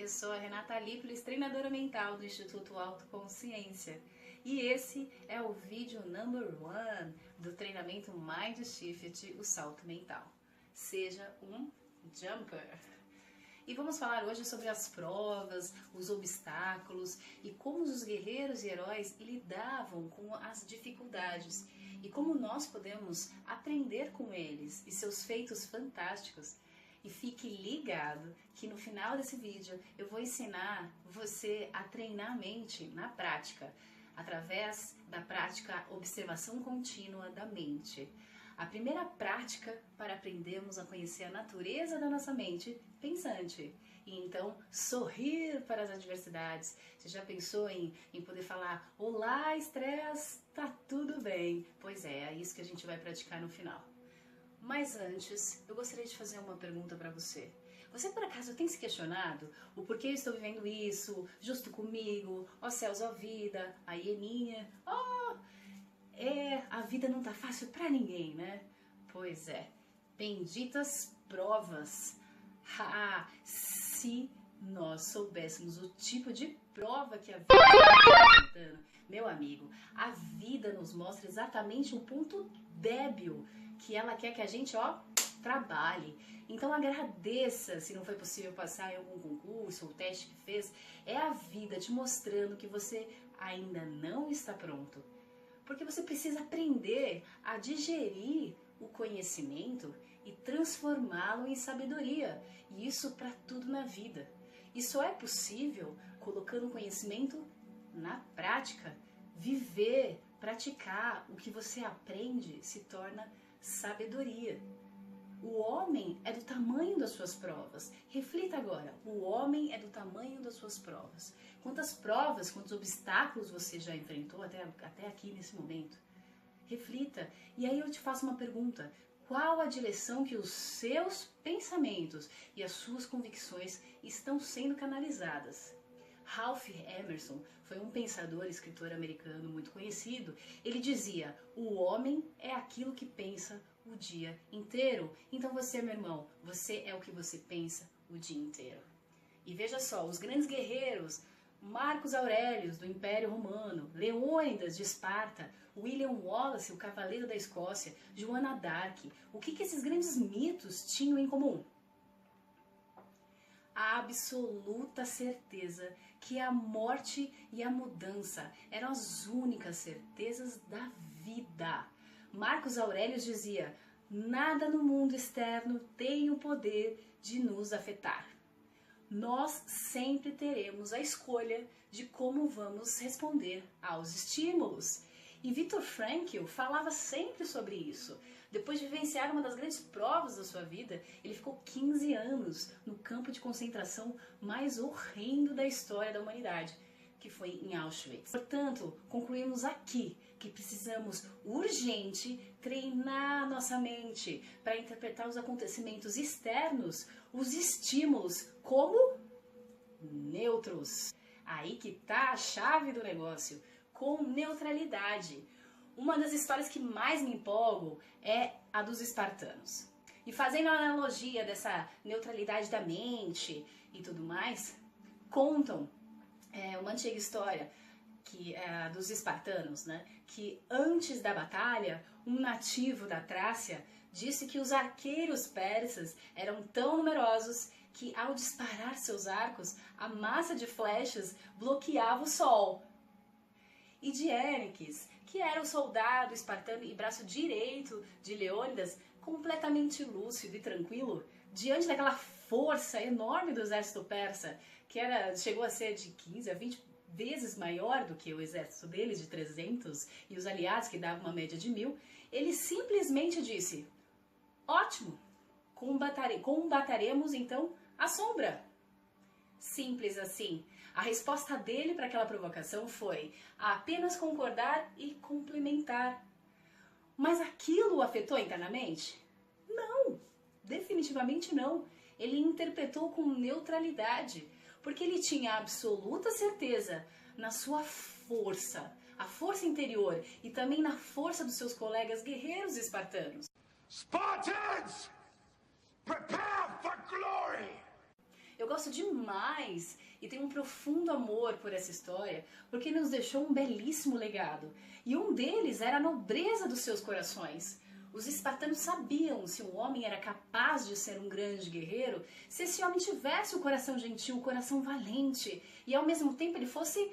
eu sou a Renata Lípolis, treinadora mental do Instituto Autoconsciência. E esse é o vídeo number 1 do treinamento Mind Shift, o salto mental. Seja um jumper. E vamos falar hoje sobre as provas, os obstáculos e como os guerreiros e heróis lidavam com as dificuldades e como nós podemos aprender com eles e seus feitos fantásticos. E fique ligado que no final desse vídeo eu vou ensinar você a treinar a mente na prática, através da prática observação contínua da mente. A primeira prática para aprendermos a conhecer a natureza da nossa mente pensante. E então sorrir para as adversidades. Você já pensou em poder falar: olá, estresse, tá tudo bem? Pois é isso que a gente vai praticar no final. Mas antes, eu gostaria de fazer uma pergunta para você. Você por acaso tem se questionado o porquê eu estou vivendo isso, justo comigo, ó céus, ó vida, a hieninha, a vida não tá fácil pra ninguém, né? Pois é, benditas provas. Se nós soubéssemos o tipo de prova que a vida está apresentando, meu amigo, a vida nos mostra exatamente o ponto débil que ela quer que a gente, trabalhe. Então agradeça se não foi possível passar em algum concurso ou teste que fez. É a vida te mostrando que você ainda não está pronto. Porque você precisa aprender a digerir o conhecimento e transformá-lo em sabedoria. E isso para tudo na vida. E só é possível colocando o conhecimento na prática. Viver, praticar o que você aprende se torna sabedoria. O homem é do tamanho das suas provas. Reflita agora, o homem é do tamanho das suas provas. Quantas provas, quantos obstáculos você já enfrentou até aqui nesse momento? Reflita, e aí eu te faço uma pergunta. Qual a direção que os seus pensamentos e as suas convicções estão sendo canalizadas? Ralph Emerson foi um pensador e escritor americano muito conhecido. Ele dizia: o homem é aquilo que pensa o dia inteiro. Então você, meu irmão, você é o que você pensa o dia inteiro. E veja só, os grandes guerreiros, Marcos Aurelius, do Império Romano, Leônidas, de Esparta, William Wallace, o Cavaleiro da Escócia, Joana d'Arc, o que esses grandes mitos tinham em comum? A absoluta certeza que a morte e a mudança eram as únicas certezas da vida. Marcos Aurelius dizia: nada no mundo externo tem o poder de nos afetar. Nós sempre teremos a escolha de como vamos responder aos estímulos. E Viktor Frankl falava sempre sobre isso. Depois de vivenciar uma das grandes provas da sua vida, ele ficou 15 anos no campo de concentração mais horrendo da história da humanidade, que foi em Auschwitz. Portanto, concluímos aqui que precisamos urgente treinar nossa mente para interpretar os acontecimentos externos, os estímulos, como neutros. Aí que tá a chave do negócio, com neutralidade. Uma das histórias que mais me empolgo é a dos espartanos. E fazendo a analogia dessa neutralidade da mente e tudo mais, contam uma antiga história que é a dos espartanos, né? Que antes da batalha, um nativo da Trácia disse que os arqueiros persas eram tão numerosos que ao disparar seus arcos, a massa de flechas bloqueava o sol. E Diérneques, que era o soldado espartano e braço direito de Leônidas, completamente lúcido e tranquilo, diante daquela força enorme do exército persa, que chegou a ser de 15 a 20 vezes maior do que o exército deles, de 300, e os aliados, que davam uma média de 1000, ele simplesmente disse: ótimo, combateremos então a sombra. Simples assim. A resposta dele para aquela provocação foi apenas concordar e complementar. Mas aquilo o afetou internamente? Não, definitivamente não. Ele interpretou com neutralidade, porque ele tinha absoluta certeza na sua força, a força interior e também na força dos seus colegas guerreiros espartanos. Spartans, prepare for glory! Eu gosto demais e tenho um profundo amor por essa história, porque ele nos deixou um belíssimo legado. E um deles era a nobreza dos seus corações. Os espartanos sabiam se um homem era capaz de ser um grande guerreiro, se esse homem tivesse o coração gentil, o coração valente, e ao mesmo tempo ele fosse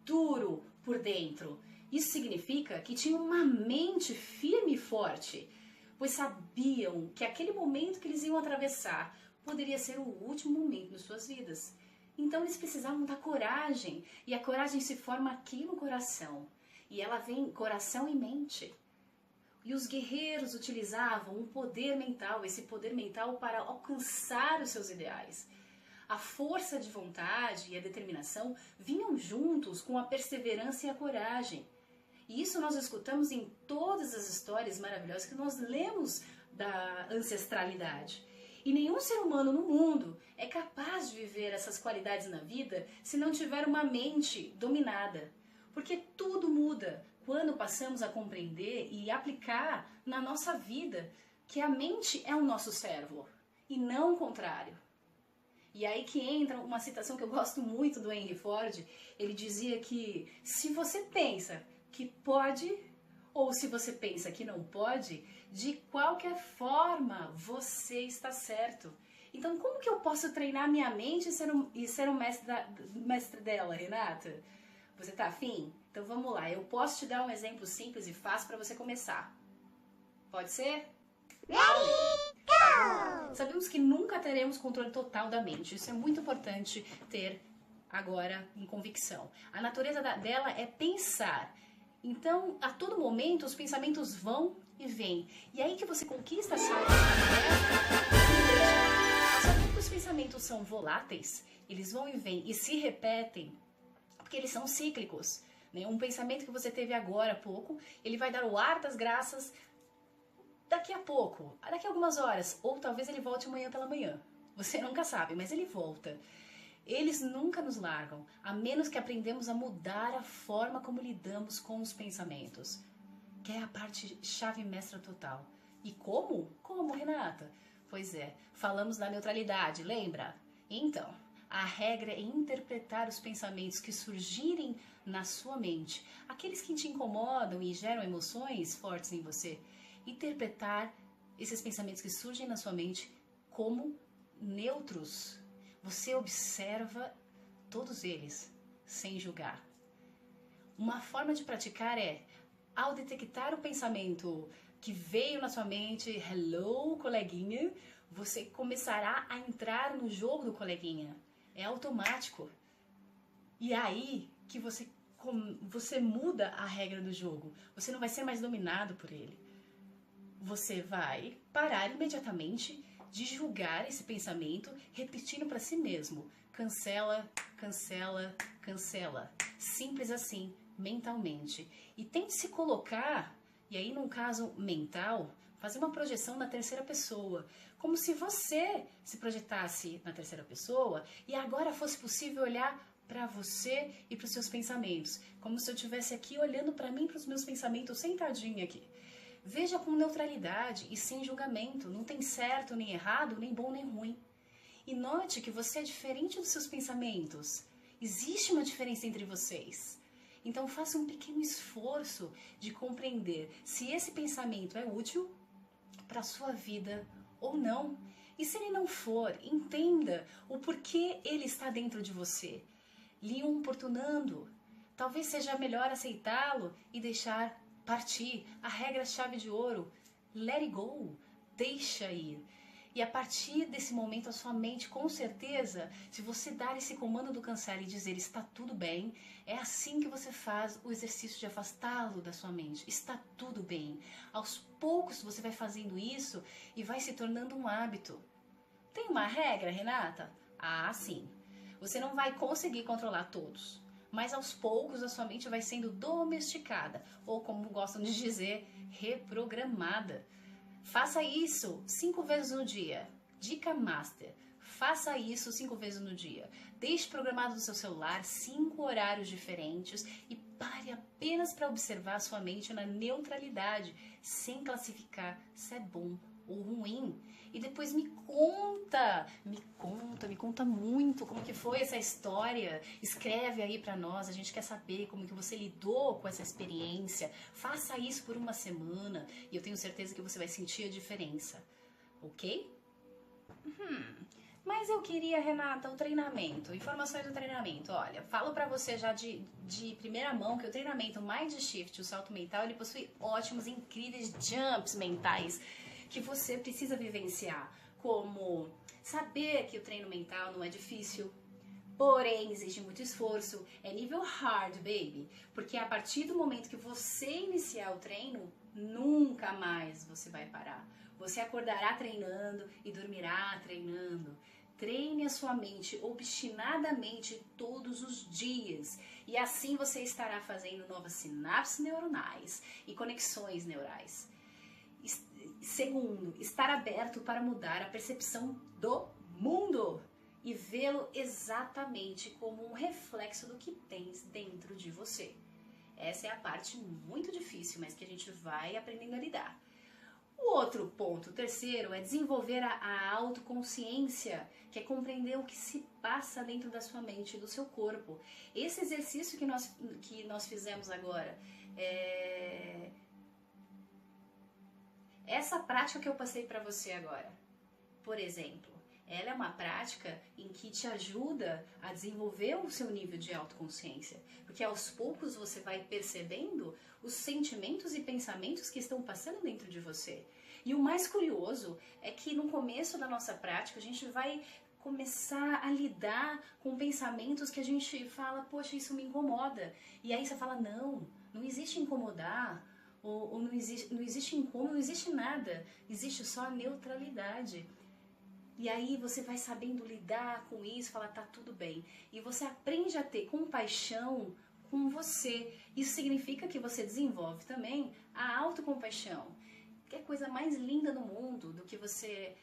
duro por dentro. Isso significa que tinha uma mente firme e forte, pois sabiam que aquele momento que eles iam atravessar poderia ser o último momento de suas vidas. Então eles precisavam da coragem, e a coragem se forma aqui no coração, e ela vem coração e mente. E os guerreiros utilizavam um poder mental, esse poder mental para alcançar os seus ideais. A força de vontade e a determinação vinham juntos com a perseverança e a coragem. E isso nós escutamos em todas as histórias maravilhosas que nós lemos da ancestralidade. E nenhum ser humano no mundo é capaz de viver essas qualidades na vida se não tiver uma mente dominada. Porque tudo muda quando passamos a compreender e aplicar na nossa vida que a mente é o nosso servo e não o contrário. E aí que entra uma citação que eu gosto muito do Henry Ford. Ele dizia que se você pensa que pode ou se você pensa que não pode, de qualquer forma você está certo. Então como que eu posso treinar minha mente e ser um mestre dela, Renata? Você tá afim? Então vamos lá, eu posso te dar um exemplo simples e fácil para você começar. Pode ser? Ready, go! Sabemos que nunca teremos controle total da mente. Isso é muito importante ter agora em convicção. A natureza dela é pensar. Então, a todo momento, os pensamentos vão e vêm. E aí que você conquista essa Sabendo que os pensamentos são voláteis, eles vão e vêm e se repetem, porque eles são cíclicos. Um pensamento que você teve agora há pouco, ele vai dar o ar das graças daqui a pouco, daqui a algumas horas, ou talvez ele volte amanhã pela manhã. Você nunca sabe, mas ele volta. Eles nunca nos largam, a menos que aprendamos a mudar a forma como lidamos com os pensamentos, que é a parte chave mestra total. E como? Como, Renata? Pois é, falamos da neutralidade, lembra? Então, a regra é interpretar os pensamentos que surgirem na sua mente, aqueles que te incomodam e geram emoções fortes em você. Interpretar esses pensamentos que surgem na sua mente como neutros. Você observa todos eles, sem julgar. Uma forma de praticar é, ao detectar o pensamento que veio na sua mente, hello, coleguinha, você começará a entrar no jogo do coleguinha. É automático. E aí que você muda a regra do jogo. Você não vai ser mais dominado por ele. Você vai parar imediatamente de julgar esse pensamento, repetindo para si mesmo. Cancela, cancela, cancela. Simples assim, mentalmente. E tente se colocar, e aí num caso mental, fazer uma projeção na terceira pessoa. Como se você se projetasse na terceira pessoa e agora fosse possível olhar para você e para os seus pensamentos. Como se eu estivesse aqui olhando para mim e para os meus pensamentos, sentadinha aqui. Veja com neutralidade e sem julgamento. Não tem certo nem errado, nem bom nem ruim. E note que você é diferente dos seus pensamentos. Existe uma diferença entre vocês. Então faça um pequeno esforço de compreender se esse pensamento é útil para a sua vida ou não. E se ele não for, entenda o porquê ele está dentro de você, lhe importunando. Talvez seja melhor aceitá-lo e deixar partir. A regra-chave de ouro, let it go, deixa ir. E a partir desse momento, a sua mente, com certeza, se você dar esse comando do cancela e dizer está tudo bem, é assim que você faz o exercício de afastá-lo da sua mente. Está tudo bem. Aos poucos você vai fazendo isso e vai se tornando um hábito. Tem uma regra, Renata? Ah, sim. Você não vai conseguir controlar todos, mas aos poucos a sua mente vai sendo domesticada, ou como gostam de dizer, reprogramada. Faça isso 5 vezes no dia. Dica master. Faça isso 5 vezes no dia. Deixe programado no seu celular 5 horários diferentes e pare apenas para observar a sua mente na neutralidade, sem classificar se é bom ou ruim, e depois me conta muito como que foi essa história. Escreve aí pra nós, a gente quer saber como que você lidou com essa experiência. Faça isso por uma semana e eu tenho certeza que você vai sentir a diferença, ok? Mas eu queria, Renata, o treinamento, informações do treinamento. Olha, falo pra você já de primeira mão que o treinamento Mind Shift, o salto mental, ele possui ótimos, incríveis jumps mentais que você precisa vivenciar, como saber que o treino mental não é difícil, porém exige muito esforço, é nível hard, baby, porque a partir do momento que você iniciar o treino, nunca mais você vai parar. Você acordará treinando e dormirá treinando. Treine a sua mente obstinadamente todos os dias e assim você estará fazendo novas sinapses neuronais e conexões neurais. Segundo, estar aberto para mudar a percepção do mundo e vê-lo exatamente como um reflexo do que tens dentro de você. Essa é a parte muito difícil, mas que a gente vai aprendendo a lidar. O outro ponto, o terceiro, é desenvolver a autoconsciência, que é compreender o que se passa dentro da sua mente e do seu corpo. Esse exercício que nós fizemos agora, essa prática que eu passei para você agora, por exemplo, ela é uma prática em que te ajuda a desenvolver o seu nível de autoconsciência, porque aos poucos você vai percebendo os sentimentos e pensamentos que estão passando dentro de você. E o mais curioso é que no começo da nossa prática a gente vai começar a lidar com pensamentos que a gente fala, poxa, isso me incomoda. E aí você fala, não existe incomodar, ou não existe incômodo, não existe nada, existe só a neutralidade. E aí você vai sabendo lidar com isso, falar, tá tudo bem. E você aprende a ter compaixão com você. Isso significa que você desenvolve também a autocompaixão. Que é a coisa mais linda no mundo do que você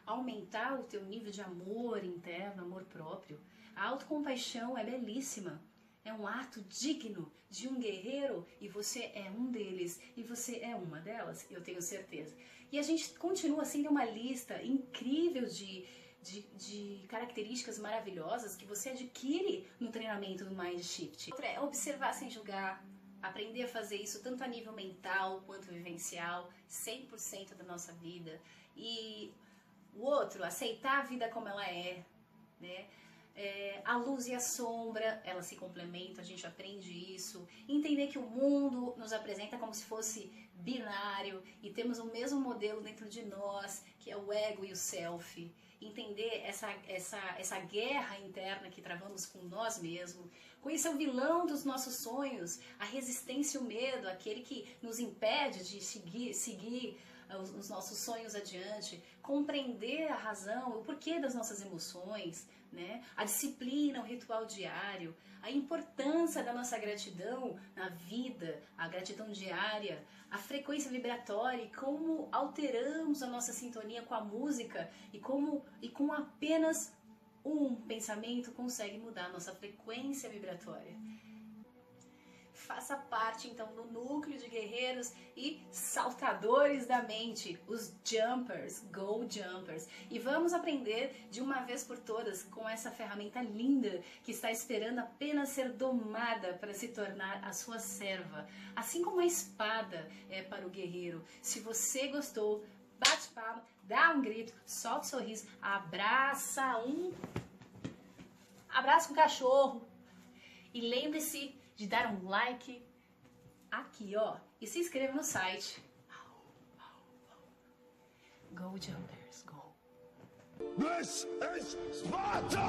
aumentar o teu nível de amor interno, amor próprio. A autocompaixão é belíssima. É um ato digno de um guerreiro e você é um deles e você é uma delas, eu tenho certeza. E a gente continua assim, tem uma lista incrível de características maravilhosas que você adquire no treinamento do Mind Shift. Outra é observar sem julgar, aprender a fazer isso tanto a nível mental quanto vivencial, 100% da nossa vida. E o outro, aceitar a vida como ela é, né? A luz e a sombra, elas se complementam, a gente aprende isso. Entender que o mundo nos apresenta como se fosse binário e temos o mesmo modelo dentro de nós, que é o ego e o self. Entender essa guerra interna que travamos com nós mesmos. Conhecer o vilão dos nossos sonhos, a resistência e o medo, aquele que nos impede de seguir os nossos sonhos adiante. Compreender a razão, o porquê das nossas emoções, né? A disciplina, o ritual diário, a importância da nossa gratidão na vida, a gratidão diária, a frequência vibratória e como alteramos a nossa sintonia com a música e com apenas um pensamento consegue mudar a nossa frequência vibratória. Faça parte então do núcleo de guerreiros e saltadores da mente, os Jumpers, Go Jumpers. E vamos aprender de uma vez por todas com essa ferramenta linda que está esperando apenas ser domada para se tornar a sua serva. Assim como a espada é para o guerreiro. Se você gostou, bate palma, dá um grito, solta um sorriso, abraça o cachorro e lembre-se de dar um like aqui, ó, e se inscreva no site. Go Jumpers, go! This is Sparta!